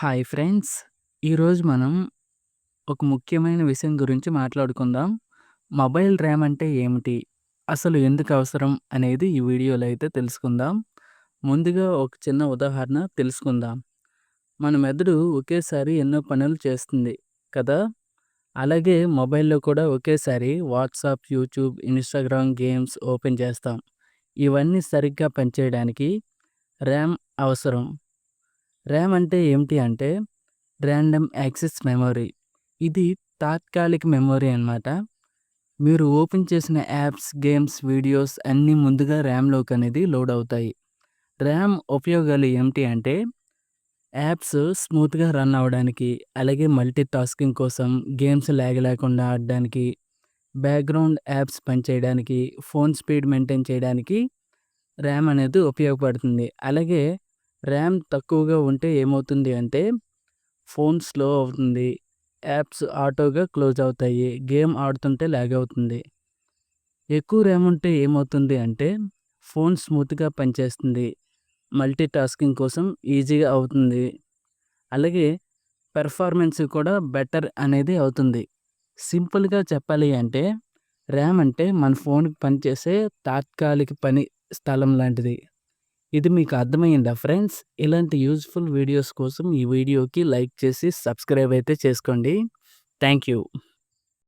Hi friends. ఈరోజు మనం ఒక ముఖ్యమైన విషయం గురించి మాట్లాడుకుందాం. మొబైల్ ర్యామ్ అంటే ఏమిటి? అసలు ఎందుకు అవసరం? అనేది ఈ వీడియోలో అయితే తెలుసుకుందాం. ముందుగా ఒక చిన్న ఉదాహరణ తెలుసుకుందాం. మన మెదడు ఒకేసారి ఎన్నో పనులు చేస్తుంది కదా! అలాగే మొబైల్‌లో కూడా ఒకేసారి WhatsApp, YouTube, Instagram, games open చేస్తాం. ఇవన్నీ సరిగ్గా పనిచేయడానికి ర్యామ్ అవసరం. ర్యామ్ అంటే ఏమిటి అంటే ర్యాండమ్ యాక్సెస్ మెమరీ. ఇది తాత్కాలిక మెమరీ అన్నమాట. మీరు ఓపెన్ చేసిన యాప్స్, గేమ్స్, వీడియోస్ అన్నీ ముందుగా ర్యామ్‌లోకనేది లోడ్ అవుతాయి. ర్యామ్ ఉపయోగాలు ఏమిటి అంటే యాప్స్ స్మూత్‌గా రన్ అవ్వడానికి, అలాగే మల్టీ టాస్కింగ్ కోసం, గేమ్స్ ల్యాగ్ లేకుండా ఆడడానికి, బ్యాక్‌గ్రౌండ్ యాప్స్ పనిచేయడానికి, ఫోన్ స్పీడ్ మెయింటైన్ చేయడానికి ర్యామ్ అనేది ఉపయోగపడుతుంది. అలాగే ర్యామ్ తక్కువగా ఉంటే ఏమవుతుంది అంటే ఫోన్ స్లో అవుతుంది. యాప్స్ ఆటోగా క్లోజ్ అవుతాయి. గేమ్ ఆడుతుంటే ల్యాగ్ అవుతుంది. ఎక్కువ ర్యామ్ ఉంటే ఏమవుతుంది అంటే ఫోన్ స్మూత్‌గా పనిచేస్తుంది. మల్టీ టాస్కింగ్ కోసం ఈజీగా అవుతుంది. అలాగే పెర్ఫార్మెన్స్ కూడా బెటర్ అనేది అవుతుంది. సింపుల్‌గా చెప్పాలి అంటే ర్యామ్ అంటే మన ఫోన్‌కి పనిచేసే తాత్కాలిక పని స్థలం లాంటిది. ఇది మీకు అర్థమయ్యిందా ఫ్రెండ్స్? ఇలాంటి యూజ్‌ఫుల్ వీడియోస్ కోసం ఈ వీడియోకి లైక్ చేసి సబ్స్క్రైబ్ అయితే చేసుకోండి. Thank you.